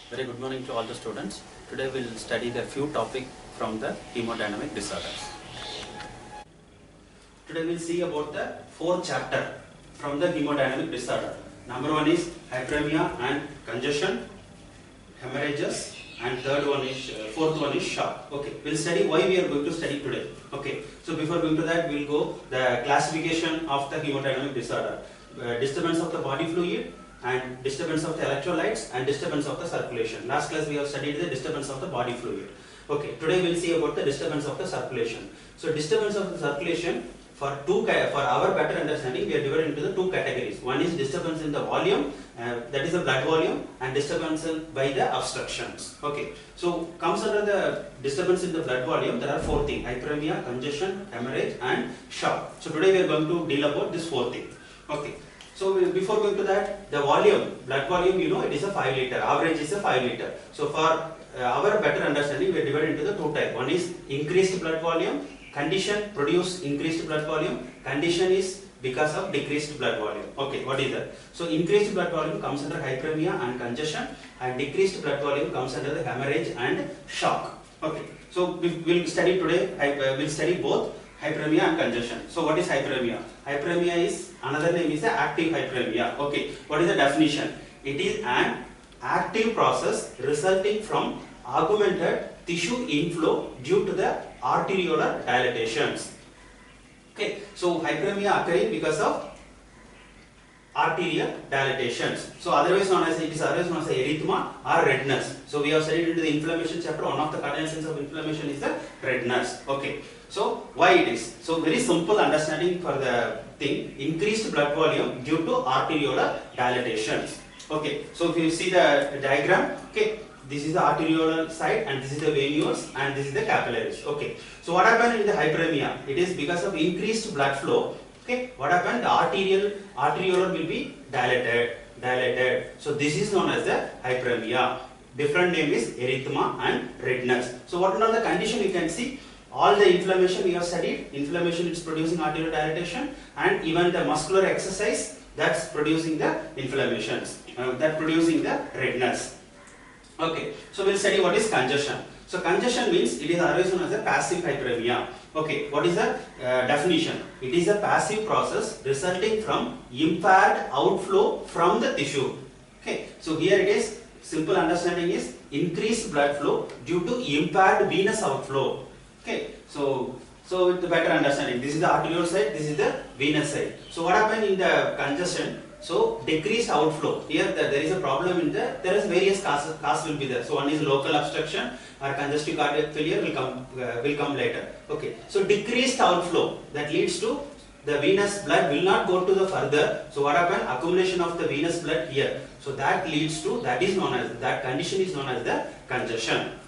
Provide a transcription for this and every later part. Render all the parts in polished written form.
Very good morning to all the students. Today we will study the few topics from the hemodynamic disorders. Today we will see about the fourth chapter from the hemodynamic disorder. Number one is hyperemia and congestion, hemorrhages, and fourth one is shock. Okay, we'll study why we are going to study today. Okay, so before going to that, we'll go the classification of the hemodynamic disorder, disturbance of the body fluid, and disturbance of the electrolytes and disturbance of the circulation. Last class we have studied the disturbance of the body fluid. Okay, today we will see about the disturbance of the circulation. So disturbance of the circulation, for our better understanding, we are divided into the two categories. One is disturbance in the volume, that is the blood volume, and disturbance by the obstructions. Okay, so comes under the disturbance in the blood volume, there are four things: hyperemia, congestion, hemorrhage, and shock. So today we are going to deal about this four thing. Okay. So before going to that, the volume, blood volume, you know, it is a 5 liter, average is a 5 liter. So for our better understanding, we are divided into the two types. One is increased blood volume, condition produce increased blood volume, condition is because of decreased blood volume. Okay, what is that? So increased blood volume comes under hyperemia and congestion, and decreased blood volume comes under the hemorrhage and shock. Okay, so we will study today, we will study both hyperemia and congestion. So what is hyperemia? Hyperemia is, another name is the active hyperemia. Okay, what is the definition? It is an active process resulting from augmented tissue inflow due to the arteriolar dilatations. Okay, so hyperemia occurring because of arterial dilatations. So otherwise known as, it is otherwise known as erythema or redness. So we have studied into the inflammation chapter. One of the cardinal of inflammation is the redness. Okay, so why it is? So very simple understanding for the thing: increased blood volume due to arteriolar dilatations. Okay, so if you see the diagram, okay, this is the arteriolar side and this is the venous and this is the capillaries. Okay, so what happened in the hyperemia? It is because of increased blood flow. Okay, what happened? The arteriolar will be dilated. So this is known as the hyperemia. Different name is erythema and redness. So what are the condition? You can see all the inflammation we have studied. Inflammation is producing arterial dilatation, and even the muscular exercise, that's producing the inflammations, that producing the redness. Okay, so we'll study what is congestion. So congestion means it is always known as a passive hyperemia. Okay, what is the definition? It is a passive process resulting from impaired outflow from the tissue. Okay, so here it is, simple understanding is increased blood flow due to impaired venous outflow. Okay, so with the better understanding, this is the arterial side, this is the venous side. So what happened in the congestion? So decreased outflow. Here there is a problem in there is various causes will be there. So one is local obstruction or congestive cardiac failure will come later. Okay. So decreased outflow, that leads to the venous blood will not go to the further. So what happened? Accumulation of the venous blood here. So that leads to, that condition is known as the congestion.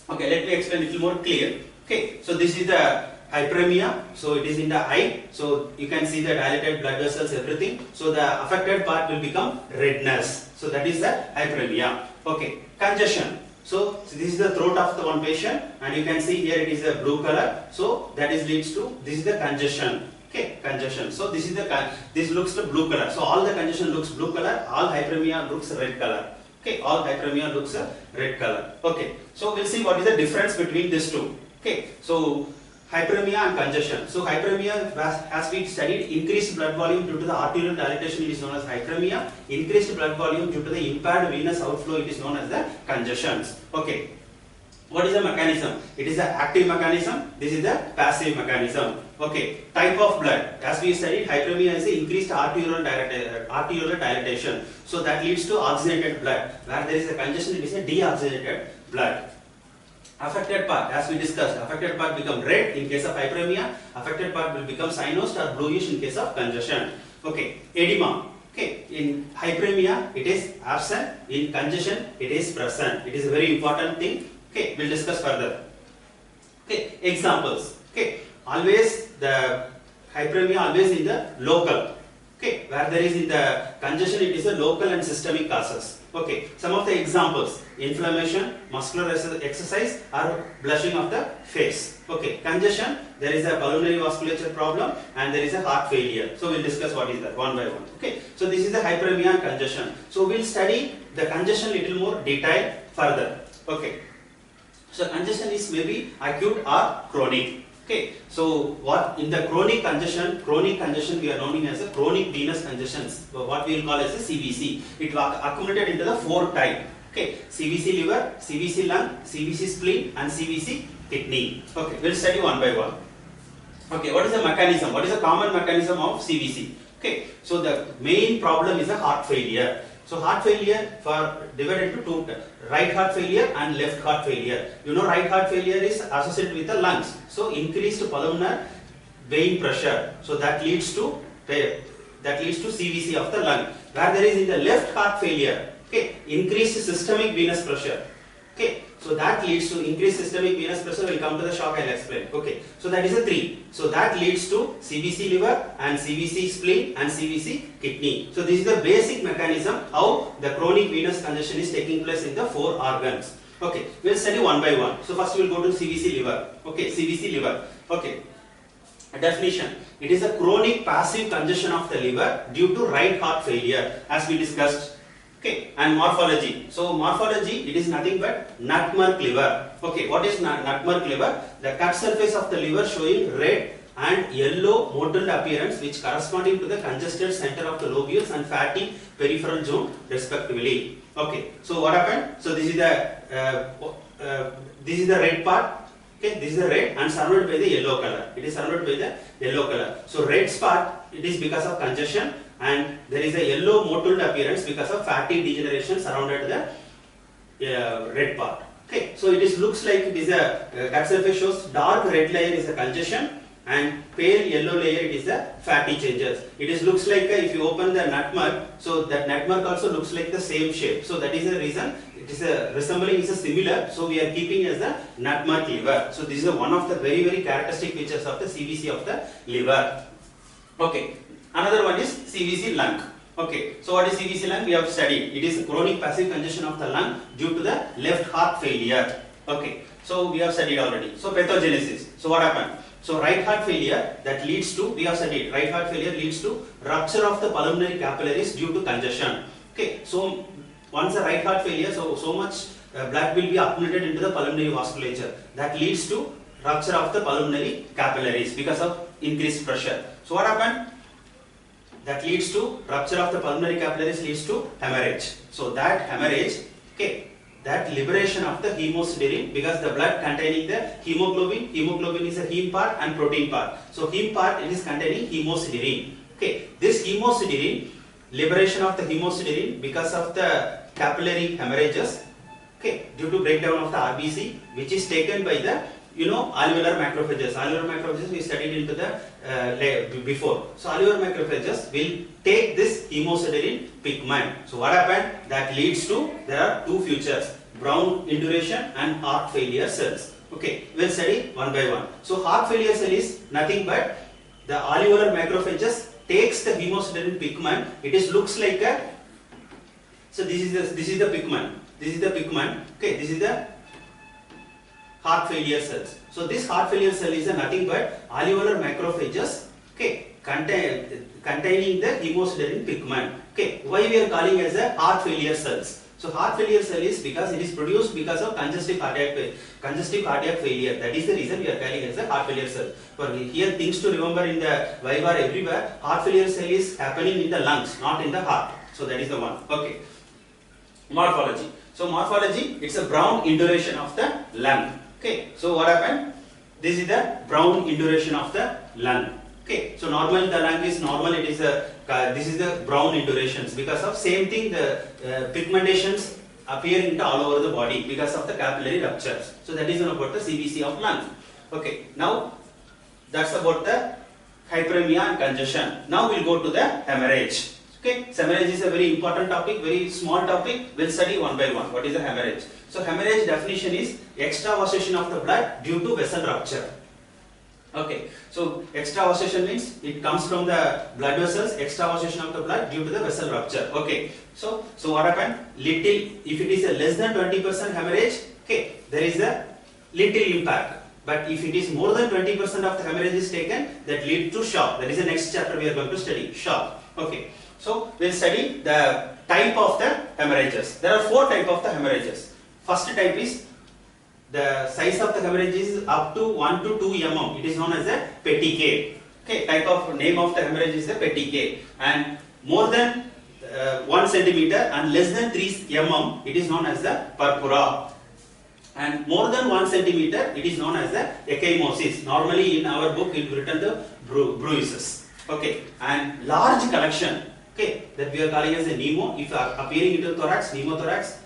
Okay, let me explain a little more clear. Okay, so this is the hyperemia, so it is in the eye, so you can see the dilated blood vessels, everything. So the affected part will become redness. So that is the hyperemia. Okay, congestion. So this is the throat of the one patient, and you can see here it is a blue color. So that is leads to, this is the congestion. Okay, congestion. So this is this looks the blue color. So all the congestion looks blue color, all hyperemia looks red color. Okay, all hyperemia looks a red color. Okay, so we'll see what is the difference between these two. Okay, so hyperemia and congestion. So hyperemia, as we studied, increased blood volume due to the arterial dilatation, it is known as hyperemia. Increased blood volume due to the impaired venous outflow, it is known as the congestions. Okay, what is the mechanism? It is the active mechanism. This is the passive mechanism. Okay, type of blood. As we studied, hyperemia is the increased arterial dilatation. So that leads to oxygenated blood. Where there is a congestion, it is a deoxygenated blood. Affected part, as we discussed, affected part become red in case of hyperemia, affected part will become cyanosed or bluish in case of congestion. Okay, edema. Okay, in hyperemia it is absent, in congestion it is present. It is a very important thing. Okay, we'll discuss further. Okay, examples. Okay, always the hyperemia always in the local. Okay, where there is in the congestion, it is a local and systemic causes. Okay, some of the examples: inflammation, muscular exercise, or blushing of the face. Okay, congestion, there is a pulmonary vasculature problem and there is a heart failure. So we'll discuss what is that one by one. Okay, so this is the hyperemia and congestion. So we'll study the congestion little more detail further. Okay, so congestion is maybe acute or chronic. Okay, so what in the chronic congestion we are knowing as a chronic venous congestions, what we will call as a CVC. It will accumulate into the 4 type. Okay, CVC liver, CVC lung, CVC spleen, and CVC kidney. Okay, we'll study one by one. Okay, what is the mechanism? What is the common mechanism of CVC? Okay, so the main problem is a heart failure. So heart failure for divided into 2, right heart failure and left heart failure. You know, right heart failure is associated with the lungs. So increased pulmonary vein pressure. So that leads to CVC of the lung. Where there is in the left heart failure, okay, increased systemic venous pressure. Okay, so that leads to increased systemic venous pressure. Will come to the shock, I'll explain. Okay, so that is a 3. So that leads to CVC liver and CVC spleen and CVC kidney. So this is the basic mechanism how the chronic venous congestion is taking place in the 4 organs. Okay, we'll study one by one. So first we'll go to CVC liver. Okay, CVC liver. Okay, definition: it is a chronic passive congestion of the liver due to right heart failure, as we discussed. Okay, and morphology. So morphology, it is nothing but nutmeg liver. Okay, what is nutmeg liver? The cut surface of the liver showing red and yellow mottled appearance, which corresponding to the congested center of the lobules and fatty peripheral zone respectively. Okay, so what happened? So this is the red part. Okay, this is the red and surrounded by the yellow color. It is surrounded by the yellow color. So red spot, it is because of congestion, and there is a yellow mottled appearance because of fatty degeneration surrounded the red part. Okay, so it is looks like it is a cut surface shows dark red layer is a congestion and pale yellow layer it is the fatty changes. It is looks like if you open the nutmeg, so that nutmeg also looks like the same shape. So that is the reason it is a resembling is a similar. So we are keeping as the nutmeg liver. So this is one of the very characteristic features of the CVC of the liver. Okay. Another one is CVC lung. Okay, so what is CVC lung? We have studied. It is chronic passive congestion of the lung due to the left heart failure. Okay, so we have studied already. So pathogenesis. So what happened? So right heart failure that leads to, we have studied, right heart failure leads to rupture of the pulmonary capillaries due to congestion. Okay, so once the right heart failure, so much blood will be accumulated into the pulmonary vasculature. That leads to rupture of the pulmonary capillaries because of increased pressure. So what happened? That leads to rupture of the pulmonary capillaries leads to hemorrhage. So that hemorrhage, okay, that liberation of the hemosiderin, because the blood containing the hemoglobin is a heme part and protein part. So heme part, it is containing hemosiderin. Okay, this hemosiderin, liberation of the hemosiderin because of the capillary hemorrhages, okay, due to breakdown of the RBC, which is taken by the alveolar macrophages. Alveolar macrophages we studied into the before. So alveolar macrophages will take this hemosiderin pigment. So what happened? That leads to, there are 2 features: brown induration and heart failure cells. Okay, we'll study one by one. So heart failure cell is nothing but the alveolar macrophages takes the hemosiderin pigment. It is looks like a, so this is the pigment. This is the pigment. Okay, this is the heart failure cells. So this heart failure cell is nothing but alveolar macrophages, okay, containing the hemosiderin pigment. Okay, why we are calling as a heart failure cells? So heart failure cell is because it is produced because of congestive cardiac failure. That is the reason we are calling as a heart failure cell. For here things to remember in the Viva everywhere, heart failure cell is happening in the lungs, not in the heart. So that is the one. Okay. Morphology. So morphology, it's a brown induration of the lung. Okay, so what happened? This is the brown induration of the lung. Okay, so normal the lung is normal. It is a this is the brown indurations because of same thing, the pigmentations appearing all over the body because of the capillary ruptures. So that is about the CVC of lung. Okay, now that's about the hyperemia and congestion. Now we'll go to the hemorrhage. Okay, hemorrhage is a very important topic, very small topic. We'll study one by one. What is the hemorrhage? So hemorrhage definition is extravasation of the blood due to vessel rupture. Okay, so extravasation means it comes from the blood vessels, extravasation of the blood due to the vessel rupture. Okay, so what happened? Little, if it is a less than 20% hemorrhage, okay, there is a little impact. But if it is more than 20% of the hemorrhage is taken, that lead to shock. That is the next chapter we are going to study, shock. Okay, so we'll study the type of the hemorrhages. There are 4 types of the hemorrhages. First type is the size of the hemorrhage is up to 1 to 2 mm. It is known as a petechiae. Okay, type of name of the hemorrhage is the petechiae. And more than 1 centimeter and less than 3 mm, it is known as the purpura. And more than 1 centimeter, it is known as the ecchymosis. Normally in our book, it will written the bruises. Okay, and large collection, okay, that we are calling as a pneumo. If appearing into thorax, pneumothorax,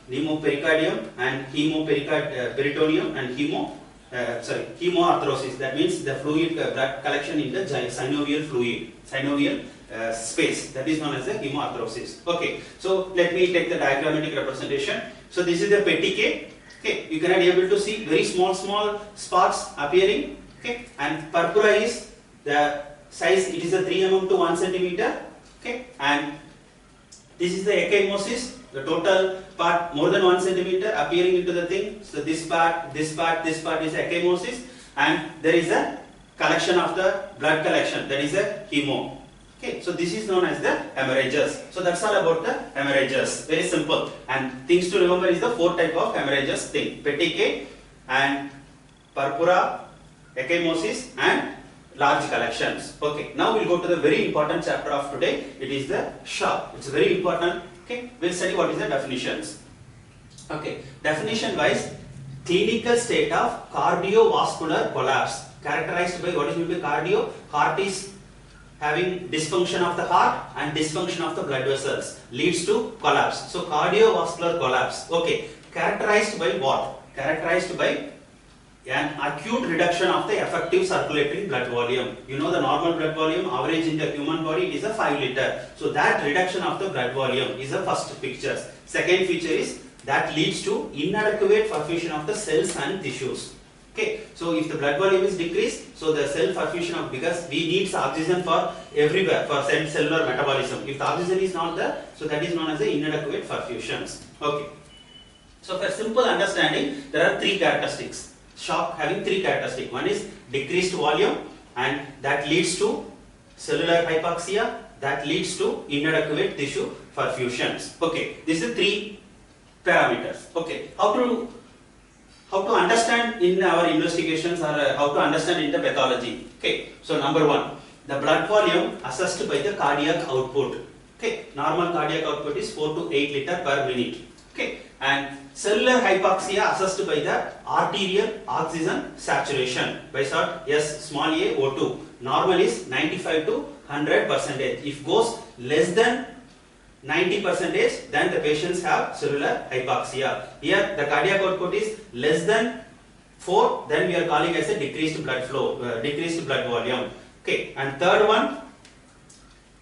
pneumopericardium and hemoperitoneum and hemoarthrosis. That means the fluid blood collection in the synovial fluid, synovial space. That is known as the hemoarthrosis. Okay, so let me take the diagrammatic representation. So this is the petechiae. Okay, you cannot be able to see very small spots appearing. Okay, and purpura is the size. It is a 3 mm to 1 centimeter. Okay, and this is the ecchymosis. The total part more than 1 centimeter appearing into the thing. So this part is ecchymosis, and there is a collection of the blood collection. That is a hemo. Okay, so this is known as the hemorrhages. So that's all about the hemorrhages. Very simple. And things to remember is the 4 types of hemorrhages thing: petechiae and purpura, ecchymosis, and large collections. Okay, now we'll go to the very important chapter of today. It is the shock. It's very important. Okay, we'll study what is the definitions. Okay, definition wise, clinical state of cardiovascular collapse characterized by what is meant by cardio. Heart is having dysfunction of the heart and dysfunction of the blood vessels leads to collapse. So cardiovascular collapse. Okay, characterized by what? Characterized by an acute reduction of the effective circulating blood volume. You know the normal blood volume average in the human body is a 5 liter. So that reduction of the blood volume is the first picture. Second feature is that leads to inadequate perfusion of the cells and tissues. Okay, so if the blood volume is decreased, so the cell perfusion of, because we need oxygen for everywhere for cellular metabolism. If the oxygen is not there, so that is known as the inadequate perfusions. Okay, so for simple understanding, there are 3 characteristics. Shock having 3 characteristics. One is decreased volume, and that leads to cellular hypoxia, that leads to inadequate tissue perfusions. Okay, these are 3 parameters. Okay, how to understand in our investigations, or how to understand in the pathology. Okay, so number 1, the blood volume assessed by the cardiac output. Okay, normal cardiac output is 4 to 8 liter per minute. Okay, and cellular hypoxia assessed by the arterial oxygen saturation by sort small a O2. Normal is 95 to 100%. If goes less than 90%, then the patients have cellular hypoxia. Here the cardiac output is less than 4, then we are calling as a decreased blood flow, decreased blood volume. Okay, and third one,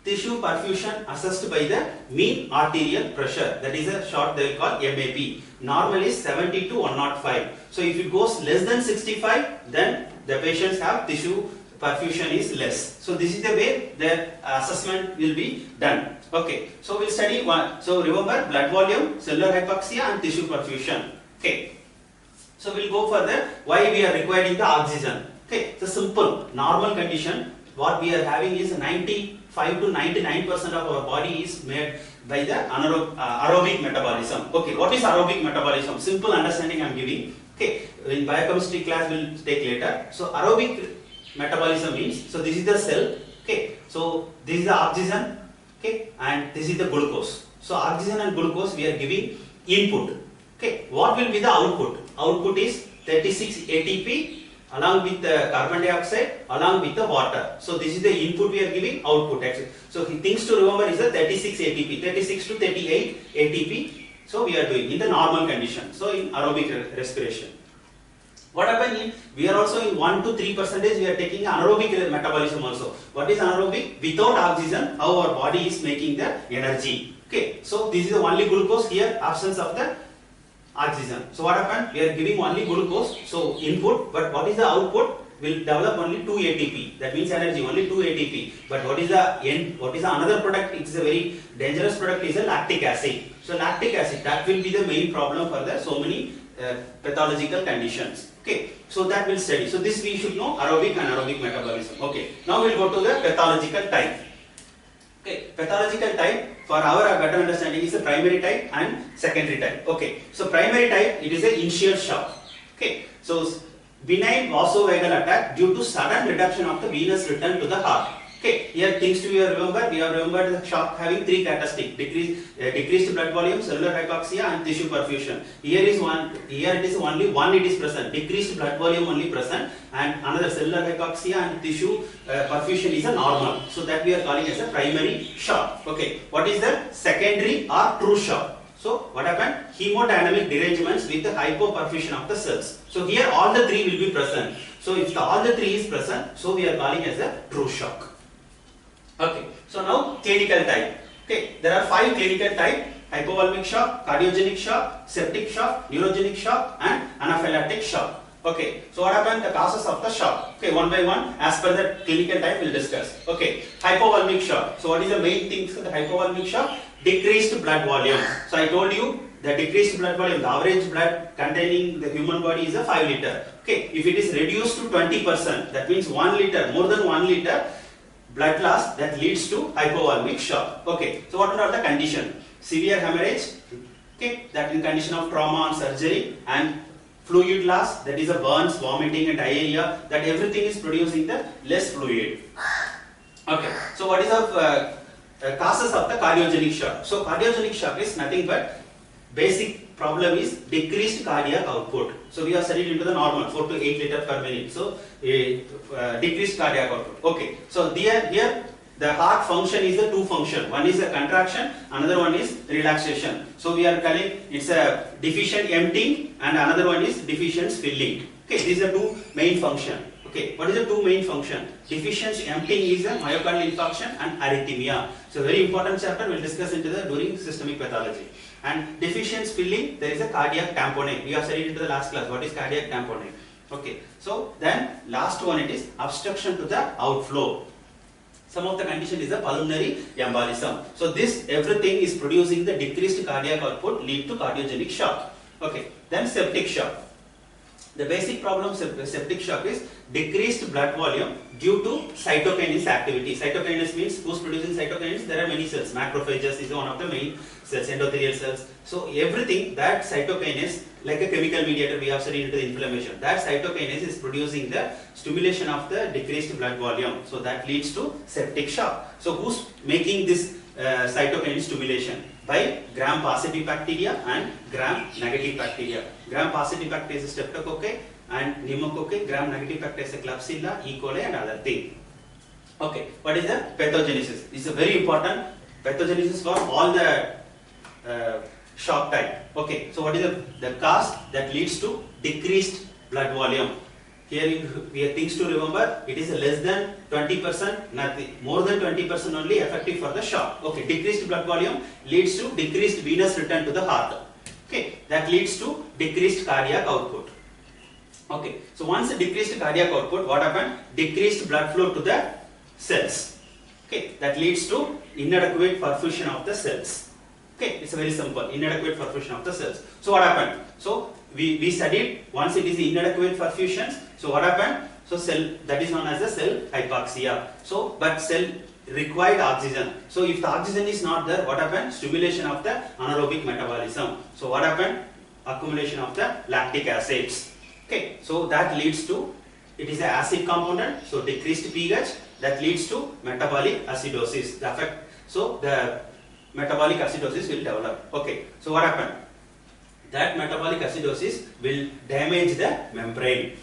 tissue perfusion assessed by the mean arterial pressure. That is a short they will call MAP. Normal is 70 to 105. So if it goes less than 65, then the patients have tissue perfusion is less. So this is the way the assessment will be done. Okay, so we'll study one. So remember, blood volume, cellular hypoxia, and tissue perfusion. Okay, so we'll go further. Why we are requiring the oxygen? Okay, it's a simple normal condition. What we are having is 95 to 99% of our body is made by the aerobic metabolism. Okay, what is aerobic metabolism? Simple understanding I am giving. Okay, in biochemistry class we'll take later. So aerobic metabolism means, so this is the cell. Okay, so this is the oxygen. Okay, and this is the glucose. So oxygen and glucose we are giving input. Okay, what will be the output? Output is 36 ATP along with the carbon dioxide along with the water. So this is the input we are giving, output actually. So things to remember is the 36 ATP, 36 to 38 ATP. So we are doing in the normal condition. So in aerobic respiration. What happens in, we are also in 1 to 3% we are taking anaerobic metabolism also. What is anaerobic? Without oxygen, how our body is making the energy. Okay, so this is the only glucose here, absence of the oxygen. So what happened? We are giving only glucose, so input, but what is the output? Will develop only 2 ATP. That means energy only 2 ATP. But what is the end? What is the another product? It's a very dangerous product. Is a lactic acid. So lactic acid, that will be the main problem for the so many pathological conditions. Okay. So that will study. So this we should know aerobic and anaerobic metabolism. Okay. Now we will go to the pathological type. Okay. Pathological type for our better understanding is the primary type and secondary type. Okay. So primary type, it is a initial shock. Okay. So benign vasovagal attack due to sudden reduction of the venous return to the heart. Okay, here things to be remembered. We have remembered the shock having 3 characteristics: decreased blood volume, cellular hypoxia, and tissue perfusion. Here it is only one it is present. Decreased blood volume only present, and another cellular hypoxia and tissue perfusion is a normal. So that we are calling as a primary shock. Okay, what is the secondary or true shock? So what happened? Hemodynamic derangements with the hypoperfusion of the cells. So here all the 3 will be present. So if all the 3 is present, so we are calling as a true shock. Okay. So now clinical type. Okay. There are 5 clinical type: hypovolemic shock, cardiogenic shock, septic shock, neurogenic shock, and anaphylactic shock. Okay. So what happened? The causes of the shock. Okay. One by one, as per the clinical type, we'll discuss. Okay. Hypovolemic shock. So what is the main thing for the hypovolemic shock? Decreased blood volume. So I told you the decreased blood volume, the average blood containing the human body is a 5 liter. Okay. If it is reduced to 20%, that means 1 liter, more than 1 liter blood loss, that leads to hypovolemic shock. Okay. So what are the condition? Severe hemorrhage. Okay. That in condition of trauma and surgery, and fluid loss, that is a burns, vomiting, and diarrhea. That everything is producing the less fluid. Okay. So what is the causes of the cardiogenic shock? So cardiogenic shock is nothing but basic problem is decreased cardiac output. So we are studied into the normal 4 to 8 liter per minute. So decreased cardiac output. Okay. So here the heart function is the 2 function. One is a contraction, another one is relaxation. So we are calling it's a deficient emptying, and another one is deficient filling. Okay. These are 2 main function. Okay. What is the 2 main function? Deficient emptying is a myocardial infarction and arrhythmia. So very important chapter, we'll discuss into the during systemic pathology. And deficient filling, there is a cardiac tamponade. We have studied into the last class. What is cardiac tamponade? Okay. So then last one, it is obstruction to the outflow. Some of the condition is a pulmonary embolism. So this everything is producing the decreased cardiac output, lead to cardiogenic shock. Okay. Then septic shock. The basic problem of septic shock is decreased blood volume due to cytokinase activity. Cytokinase means who's producing cytokinase? There are many cells. Macrophages is one of the main cells, endothelial cells. So everything that cytokinase, like a chemical mediator, we have studied into the inflammation. That cytokinase is producing the stimulation of the decreased blood volume. So that leads to septic shock. So who's making this cytokinase stimulation? By gram-positive bacteria and gram-negative bacteria. Gram-positive bacteria is streptococci and pneumococci. Gram-negative bacteria is Klebsiella, E. coli, and other thing. Okay, what is the pathogenesis? This is a very important pathogenesis for all the shock type. Okay, so what is the cause that leads to decreased blood volume? Here we have things to remember. It is less than 20%, nothing more than 20% only effective for the shock. Okay, decreased blood volume leads to decreased venous return to the heart. Okay, that leads to decreased cardiac output. Okay, so once the decreased cardiac output, what happened? Decreased blood flow to the cells. Okay, that leads to inadequate perfusion of the cells. Okay, it's very simple. Inadequate perfusion of the cells. So what happened? So we studied once it is inadequate perfusions. So what happened? So cell, that is known as the cell hypoxia. So but cell required oxygen. So if the oxygen is not there, what happened? Stimulation of the anaerobic metabolism. So what happened? Accumulation of the lactic acids. Okay, so that leads to, it is an acid component. So decreased pH, that leads to metabolic acidosis. The effect, so the metabolic acidosis will develop. Okay, so what happened? That metabolic acidosis will damage the membrane.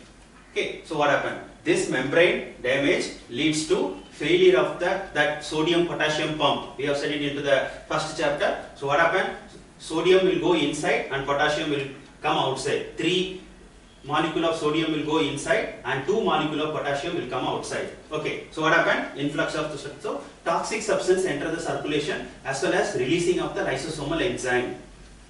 Okay, so what happened? This membrane damage leads to failure of that sodium potassium pump. We have studied into the first chapter. So what happened? Sodium will go inside and potassium will come outside. 3 molecule of sodium will go inside and 2 molecule of potassium will come outside. Okay, so what happened? Influx of the, so toxic substance enter the circulation as well as releasing of the lysosomal enzyme.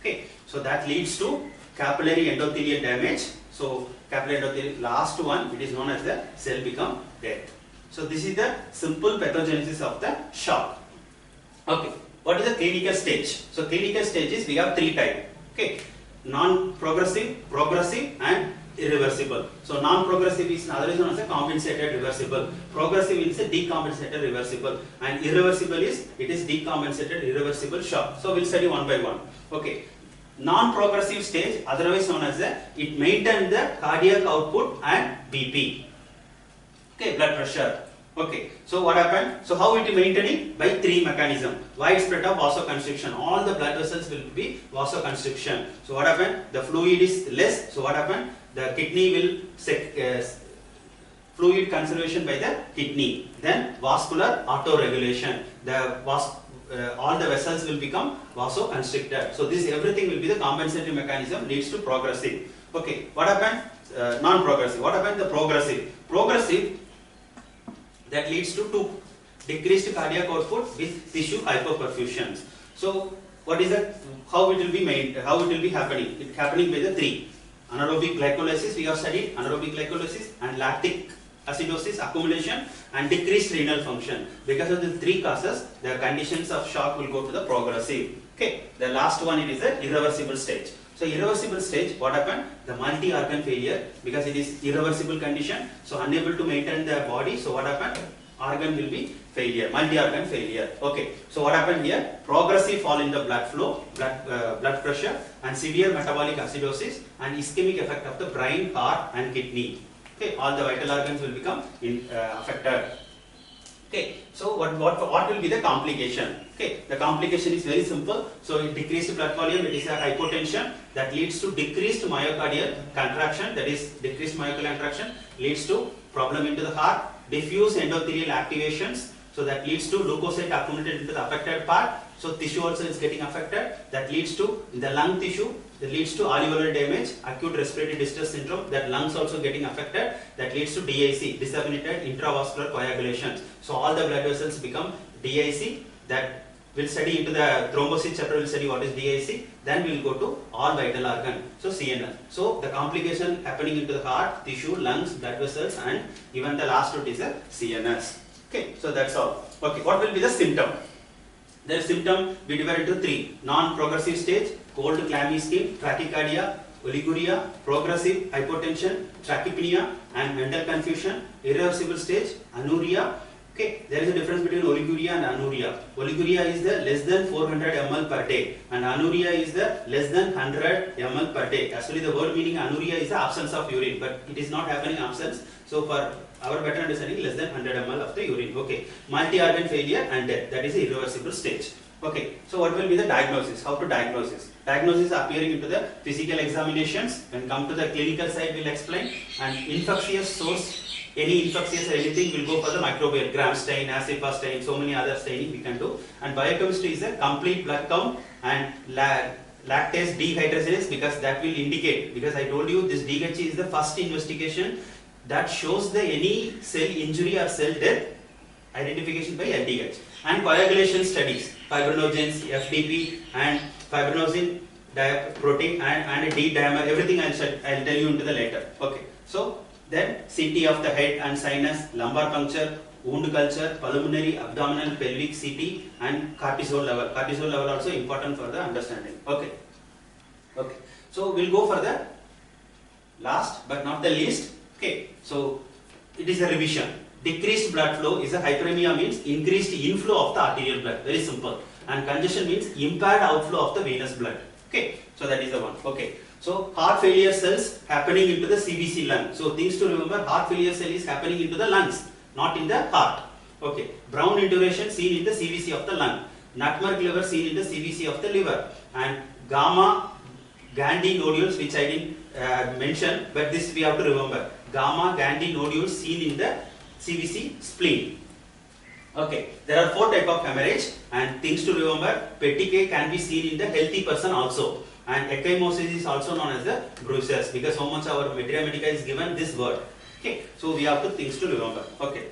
Okay, so that leads to capillary endothelial damage. So capillary endothelial, last one, it is known as the cell become death. So this is the simple pathogenesis of the shock. Okay, what is the clinical stage? So clinical stages we have three types. Okay, non-progressive, progressive, and irreversible. So non-progressive is otherwise known as a compensated reversible. Progressive is a decompensated reversible, and irreversible is it is decompensated irreversible shock. So we'll study one by one. Okay, non-progressive stage, otherwise known as it maintains the cardiac output and BP. Okay, blood pressure. Okay, so what happened? So how it maintaining? By three mechanism. Widespread of vasoconstriction. All the blood vessels will be vasoconstriction. So what happened? The fluid is less. So what happened? The kidney will fluid conservation by the kidney. Then vascular autoregulation. All the vessels will become vasoconstricted. So this everything will be the compensatory mechanism leads to progressive. Okay, what happened? Non-progressive. What happened? The progressive. Progressive, that leads to decreased cardiac output with tissue hypoperfusions. So what is that? How it will be made? How it will be happening? It happening by the three. Anaerobic glycolysis, we have studied anaerobic glycolysis, and lactic acidosis accumulation, and decreased renal function. Because of the three causes, the conditions of shock will go to the progressive. Okay, the last one, it is the irreversible stage. So irreversible stage, what happened? The multi-organ failure, because it is irreversible condition, so unable to maintain the body. So what happened? Organ will be failure, multi-organ failure. Okay, so what happened here? Progressive fall in the blood flow, blood pressure, and severe metabolic acidosis, and ischemic effect of the brain, heart, and kidney. Okay, all the vital organs will become affected. Okay, so what will be the complication? Okay, the complication is very simple. So it decreased blood volume, it is a hypotension that leads to decreased myocardial contraction, that is decreased myocardial contraction leads to problem into the heart, diffuse endothelial activations, so that leads to leukocyte accumulated into the affected part, so tissue also is getting affected, that leads to in the lung tissue, that leads to alveolar damage, acute respiratory distress syndrome, that lungs also getting affected, that leads to DIC, disseminated intravascular coagulation. So all the blood vessels become DIC. That will study into the thrombosis chapter, will study what is DIC, then we will go to all vital organ, so CNS. So the complication happening into the heart, tissue, lungs, blood vessels, and even the last route is a CNS. Okay, so that's all. Okay, what will be the symptom? The symptom we divide into three: non-progressive stage, cold clammy skin, tachycardia, oliguria, progressive hypotension, trachypnea, and mental confusion. Irreversible stage, anuria. Okay, there is a difference between oliguria and anuria. Oliguria is the less than 400 ml per day, and anuria is the less than 100 ml per day. Actually, the word meaning anuria is the absence of urine, but it is not happening absence. So for our better understanding, less than 100 ml of the urine. Okay, multi-organ failure and death, that is the irreversible stage. Okay, so what will be the diagnosis? How to diagnose? Diagnosis appearing into the physical examinations. When come to the clinical side, we'll explain. And infectious source, any infectious or anything will go for the microbial, gram stain, acid stain, so many other staining we can do. And biochemistry is a complete blood count and lactase dehydrogenase, because that will indicate, because I told you this DHC is the first investigation that shows the any cell injury or cell death identification by LDH. And coagulation studies, fibrinogens, FDP, and fibrinogen protein and D-dimer, everything I'll tell you into the later. Okay, so then CT of the head and sinus, lumbar puncture, wound culture, pulmonary, abdominal, pelvic CT, and cortisol level. Cortisol level also important for the understanding. Okay. Okay. So we'll go for the last but not the least. Okay. So it is a revision. Decreased blood flow is a hyperemia, means increased inflow of the arterial blood. Very simple. And congestion means impaired outflow of the venous blood. Okay. So that is the one. Okay. So heart failure cells happening into the CVC lung. So things to remember: heart failure cell is happening into the lungs, not in the heart. Okay. Brown induration seen in the CVC of the lung. Nutmeg liver seen in the CVC of the liver. And gamma Gandhi nodules, which I didn't mention, but this we have to remember. Gamma Gandhi nodules seen in the CVC spleen. Okay. There are 4 types of hemorrhage, and things to remember: petechiae can be seen in the healthy person also. And ecchymosis is also known as the bruises, because how much our materia medica is given this word. Okay, so we have things to remember. Okay.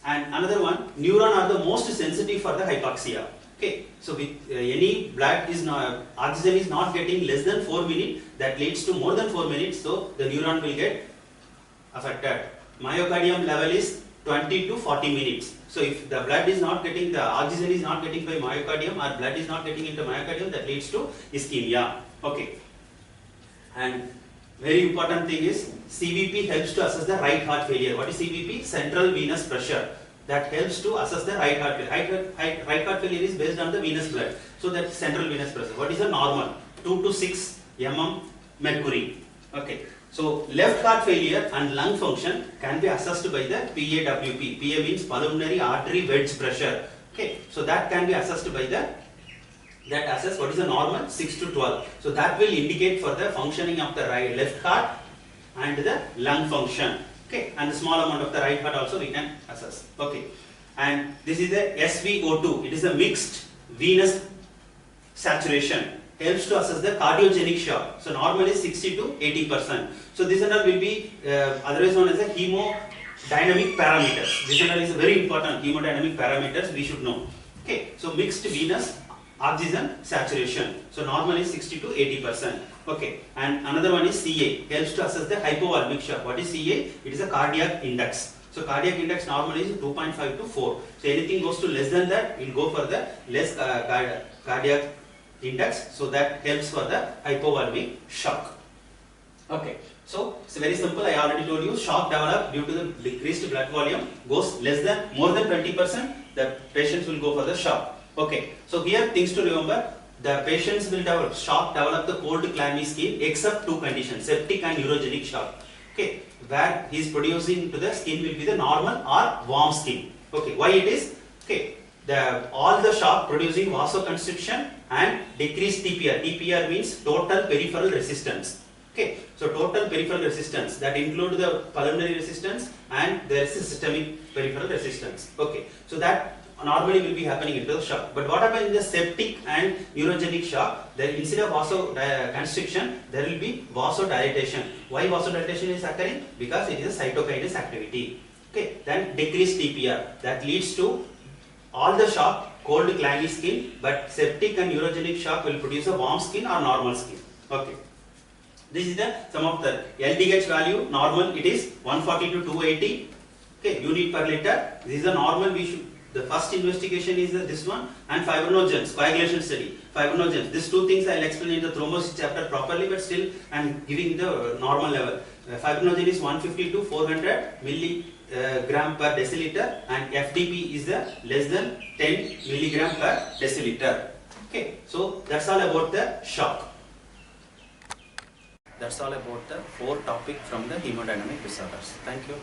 And another one, neuron are the most sensitive for the hypoxia. Okay, so with any blood is not, oxygen is not getting less than 4 minutes, that leads to more than 4 minutes, so the neuron will get affected. Myocardium level is 20 to 40 minutes. So if the blood is not getting, the oxygen is not getting by myocardium, or blood is not getting into myocardium, that leads to ischemia. Okay. And very important thing is CVP helps to assess the right heart failure. What is CVP? Central venous pressure. That helps to assess the right heart failure. Right heart failure is based on the venous blood. So that central venous pressure. What is the normal? 2 to 6 mm mercury. Okay. So left heart failure and lung function can be assessed by the PAWP. PA means pulmonary artery wedge pressure. Okay. So that can be assessed by the, that assess what is the normal, 6 to 12. So that will indicate for the functioning of the left heart and the lung function. Okay, and the small amount of the right heart also we can assess. Okay, and this is the SVO2. It is a mixed venous saturation. Helps to assess the cardiogenic shock. So normally 60 to 80%. So this and all will be otherwise known as the hemodynamic parameters. This and all is very important. Hemodynamic parameters we should know. Okay, so mixed venous oxygen saturation. So normally 60 to 80%. Okay, and another one is CA, helps to assess the hypovolemic shock. What is CA? It is a cardiac index. So cardiac index normally is 2.5 to 4. So anything goes to less than that, we'll go for the less cardiac index. So that helps for the hypovolemic shock. Okay, so it's very simple. I already told you, shock developed due to the decreased blood volume goes less than, more than 20%, the patients will go for the shock. Okay, so here things to remember. The patients will develop the cold clammy skin except two conditions, septic and neurogenic shock. Okay, where he is producing to the skin will be the normal or warm skin. Okay, why it is? Okay, all the shock producing vasoconstriction and decreased TPR. TPR means total peripheral resistance. Okay, so total peripheral resistance that include the pulmonary resistance and there is a systemic peripheral resistance. Okay, so that normally will be happening into the shock. But what happens in the septic and neurogenic shock, there instead of vasoconstriction, there will be vasodilatation. Why vasodilatation is occurring? Because it is a cytokinase activity. Okay, then decreased TPR, that leads to all the shock, cold clammy skin, but septic and neurogenic shock will produce a warm skin or normal skin. Okay. This is the sum of the LDH value. Normal it is 140 to 280. Okay, unit per liter. This is the normal we should. The first investigation is this one, and fibrinogens, coagulation study. Fibrinogens, these two things I will explain in the thrombosis chapter properly, but still I am giving the normal level. Fibrinogen is 150 to 400 milligram per deciliter, and FDP is the less than 10 milligram per deciliter. Okay, so that's all about the shock. That's all about the 4 topic from the hemodynamic disorders. Thank you.